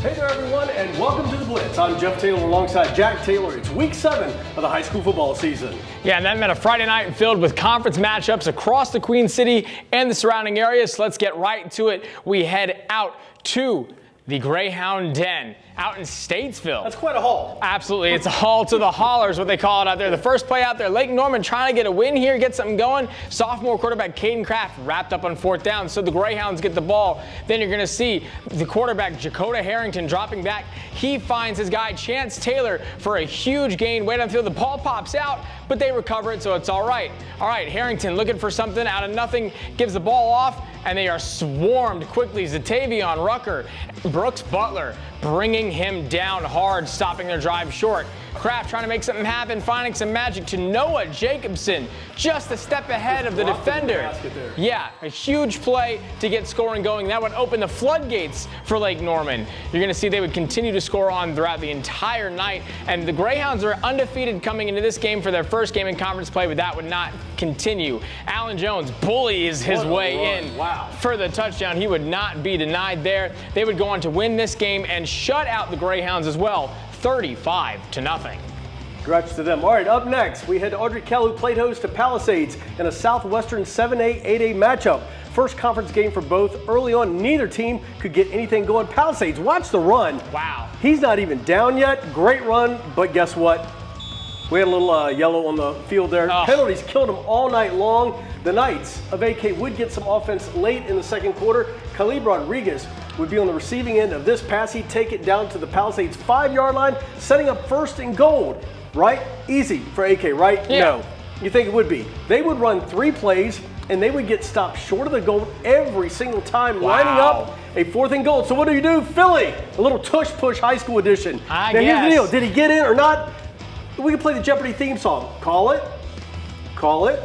Hey there, everyone, and welcome to the Blitz. I'm Jeff Taylor alongside Jack Taylor. It's week 7 of the high school football season. Yeah, and that meant a Friday night filled with conference matchups across the Queen City and the surrounding areas. So let's get right to it. We head out to the Greyhound Den out in Statesville. That's quite a haul. Absolutely. It's a haul to the hollers, what they call it out there. The first play out there, Lake Norman trying to get a win here, get something going. Sophomore quarterback Caden Kraft wrapped up on 4th down, so the Greyhounds get the ball. Then you're going to see the quarterback Dakota Harrington dropping back. He finds his guy Chance Taylor for a huge gain. Way downfield, the ball pops out, but they recover it, so it's all right. All right, Harrington looking for something out of nothing, gives the ball off, and they are swarmed quickly. Zatavion Rucker, Brooks Butler bringing him down hard, stopping their drive short. Kraft trying to make something happen, finding some magic to Noah Jacobson, just a step ahead of the defender. Yeah, a huge play to get scoring going. That would open the floodgates for Lake Norman. You're going to see they would continue to score on throughout the entire night, and the Greyhounds are undefeated coming into this game for their first game in conference play, but that would not continue. Allen Jones bullies his way in for the touchdown. He would not be denied there. They would go on to win this game and shut out the Greyhounds as well, 35-0. Congrats to them. All right, up next, we head to Audrey-Kell, who played host to Palisades in a Southwestern 7A, 8A matchup. First conference game for both. Early on, neither team could get anything going. Palisades, watch the run. Wow. He's not even down yet. Great run, but guess what? We had a little yellow on the field there. Penalties killed him all night long. The Knights of AK would get some offense late in the second quarter. Khalib Rodriguez would be on the receiving end of this pass. He'd take it down to the Palisades 5-yard line, setting up 1st and goal. Right? Easy for AK, right? Yeah. No. You think it would be. They would run 3 plays, and they would get stopped short of the goal every single time, lining up a 4th and goal. So what do? Philly, a little tush-push high school edition. Now here's the deal. Did he get in or not? We can play the Jeopardy theme song. Call it. Call it.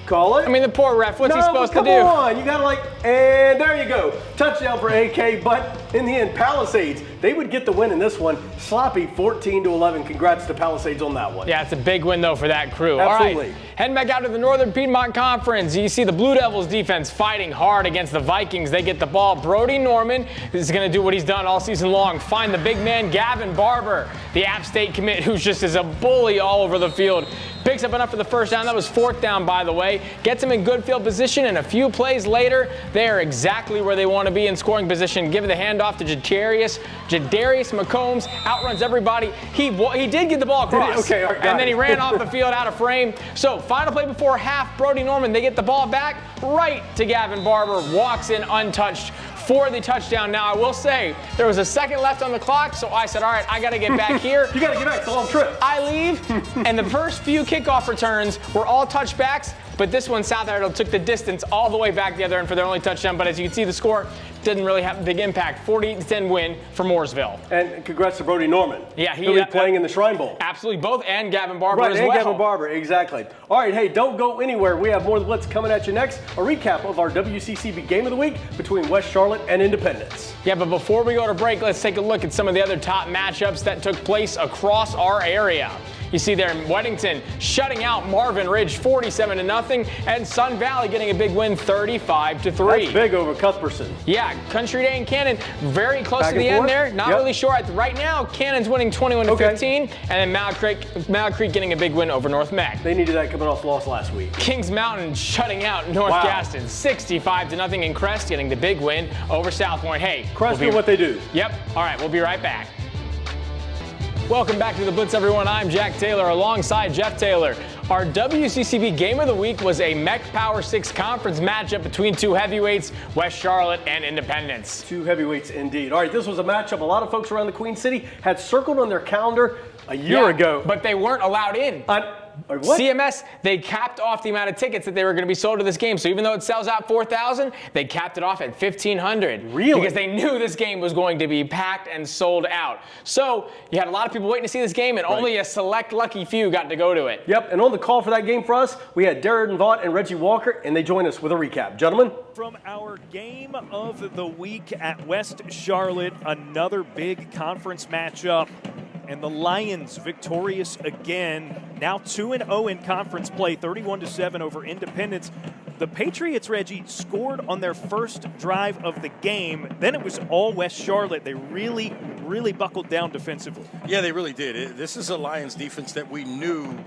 Call it. I mean, the poor ref, what's he supposed to do? Come on, you gotta and there you go. Touchdown for AK, but in the end, Palisades, they would get the win in this one. Sloppy 14-11. Congrats to Palisades on that one. Yeah, it's a big win, though, for that crew. Absolutely. All right, heading back out to the Northern Piedmont Conference. You see the Blue Devils defense fighting hard against the Vikings. They get the ball. Brody Norman is going to do what he's done all season long. Find the big man, Gavin Barber, the App State commit, who's just is a bully all over the field. Picks up enough for the 1st down. That was 4th down, by the way. Gets him in good field position, and a few plays later, they are exactly where they want to be in scoring position. Give the handoff to Jadarius McCombs, outruns everybody. He did get the ball across, and then he ran off the field out of frame. So final play before half, Brody Norman, they get the ball back right to Gavin Barber, walks in untouched for the touchdown. Now, I will say, there was a second left on the clock, so I said, all right, I got to get back here. You got to get back. It's a long trip. I leave, and the first few kickoff returns were all touchbacks, but this one, South Iredell took the distance all the way back the other end for their only touchdown. But as you can see, the score didn't really have a big impact. 48-10 win for Mooresville. And congrats to Brody Norman. Yeah, he'll be playing in the Shrine Bowl. Absolutely, both, and Gavin Barber as and well. Gavin Barber, exactly. All right, hey, don't go anywhere. We have more of the Blitz coming at you next. A recap of our WCCB Game of the Week between West Charlotte and Independence. Yeah, but before we go to break, let's take a look at some of the other top matchups that took place across our area. You see there in Weddington shutting out Marvin Ridge 47-0, and Sun Valley getting a big win 35-3. That's big over Cuthbertson. Yeah, Country Day and Cannon very close to the end there. Not really sure. Right now, Cannon's winning 21-15, and then Mallard Creek getting a big win over North Mac. They needed that coming off loss last week. Kings Mountain shutting out North Gaston 65-0, and Crest getting the big win over South Point. Hey, Crest do what they do. Yep. All right, we'll be right back. Welcome back to the Blitz, everyone. I'm Jack Taylor alongside Jeff Taylor. Our WCCB Game of the Week was a MEC Power 6 conference matchup between 2 heavyweights, West Charlotte and Independence. 2 heavyweights indeed. All right, this was a matchup a lot of folks around the Queen City had circled on their calendar a year ago. But they weren't allowed in. What? CMS, they capped off the amount of tickets that they were going to be sold to this game. So even though it sells out 4,000, they capped it off at 1,500. Really? Because they knew this game was going to be packed and sold out. So you had a lot of people waiting to see this game, and only a select lucky few got to go to it. Yep, and on the call for that game for us, we had Darren Vaught and Reggie Walker, and they joined us with a recap. Gentlemen? From our game of the week at West Charlotte, another big conference matchup. And the Lions victorious again, now 2-0 in conference play, 31-7 over Independence. The Patriots, Reggie, scored on their first drive of the game. Then it was all West Charlotte. They really buckled down defensively. Yeah, they really did. This is a Lions defense that we knew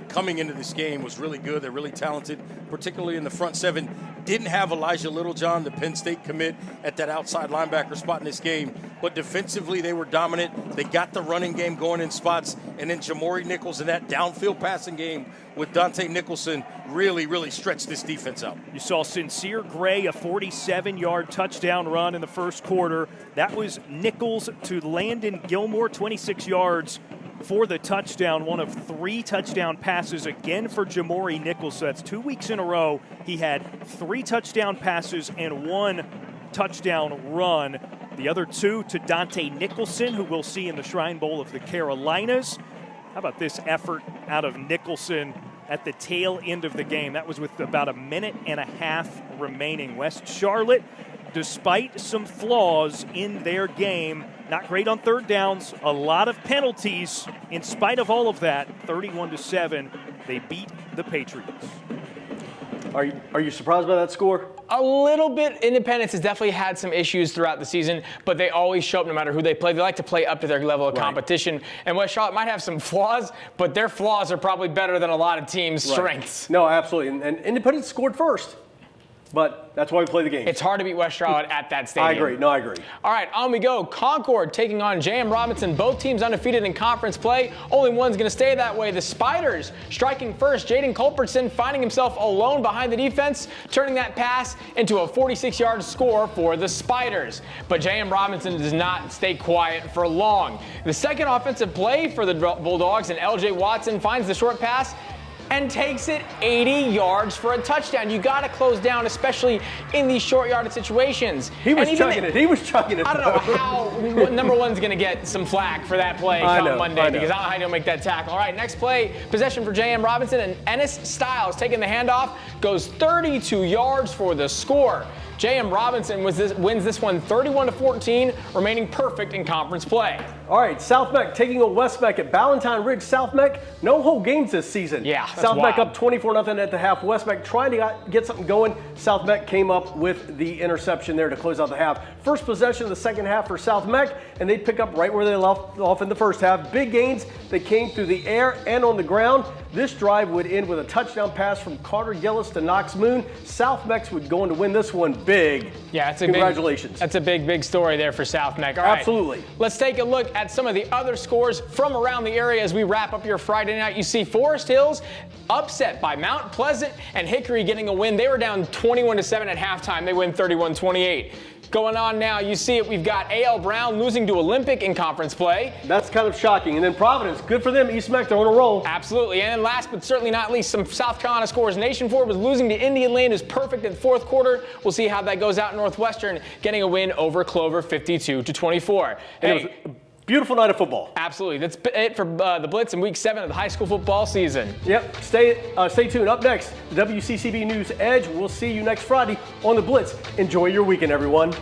coming into this game was really good. They're really talented, particularly in the front seven. Didn't have Elijah Littlejohn, the Penn State commit, at that outside linebacker spot in this game. But defensively, they were dominant. They got the running game going in spots. And then Jamori Nichols in that downfield passing game with Dante Nicholson really stretched this defense out. You saw Sincere Gray, a 47-yard touchdown run in the first quarter. That was Nichols to Landon Gilmore, 26 yards for the touchdown. One of 3 touchdown passes again for Jamori Nichols. So that's 2 weeks in a row. He had 3 touchdown passes and 1 touchdown run. The other 2 to Dante Nicholson, who we'll see in the Shrine Bowl of the Carolinas. How about this effort out of Nicholson at the tail end of the game? That was with about a minute and a half remaining. West Charlotte, despite some flaws in their game, not great on third downs, a lot of penalties. In spite of all of that, 31-7, they beat the Patriots. Are you surprised by that score? A little bit. Independence has definitely had some issues throughout the season, but they always show up no matter who they play. They like to play up to their level of competition. And West Charlotte might have some flaws, but their flaws are probably better than a lot of teams' strengths. No, absolutely. And Independence scored first. But that's why we play the game. It's hard to beat West Charlotte at that stadium. I agree. No, I agree. All right, on we go. Concord taking on J.M. Robinson. Both teams undefeated in conference play. Only one's going to stay that way. The Spiders striking first. Jaden Culbertson finding himself alone behind the defense, turning that pass into a 46-yard score for the Spiders. But J.M. Robinson does not stay quiet for long. The second offensive play for the Bulldogs, and L.J. Watson finds the short pass and takes it 80 yards for a touchdown. You got to close down, especially in these short yardage situations. He was chugging it. He was chugging it. I don't know how number one's going to get some flack for that play come Monday, because I don't know how he'll make that tackle. All right, next play, possession for J.M. Robinson, and Ennis Styles taking the handoff, goes 32 yards for the score. J.M. Robinson wins this one 31-14, remaining perfect in conference play. All right, South Meck taking on West Meck at Ballantyne Ridge. South Meck, no whole games this season. Yeah, South Meck up 24-0 at the half. West Meck trying to get something going. South Meck came up with the interception there to close out the half. First possession of the second half for South Meck, and they pick up right where they left off in the first half. Big gains. They came through the air and on the ground. This drive would end with a touchdown pass from Carter Gillis to Knox Moon. South Meck would go on to win this one big. Yeah, it's congratulations. That's a big story there for South Meck. All right, absolutely. Let's take a look at some of the other scores from around the area as we wrap up your Friday night. You see Forest Hills upset by Mount Pleasant, and Hickory getting a win. They were down 21-7 at halftime. They win 31-28. Going on now, you see it. We've got A.L. Brown losing to Olympic in conference play. That's kind of shocking. And then Providence, good for them. East Meck, they're on a roll. Absolutely. And then last but certainly not least, some South Carolina scores. Nation Ford was losing to Indian Land, is perfect in the fourth quarter. We'll see how that goes out. Northwestern getting a win over Clover 52-24. And it was a beautiful night of football. Absolutely. That's it for the Blitz in Week 7 of the high school football season. Yep. Stay tuned. Up next, the WCCB News Edge. We'll see you next Friday on the Blitz. Enjoy your weekend, everyone.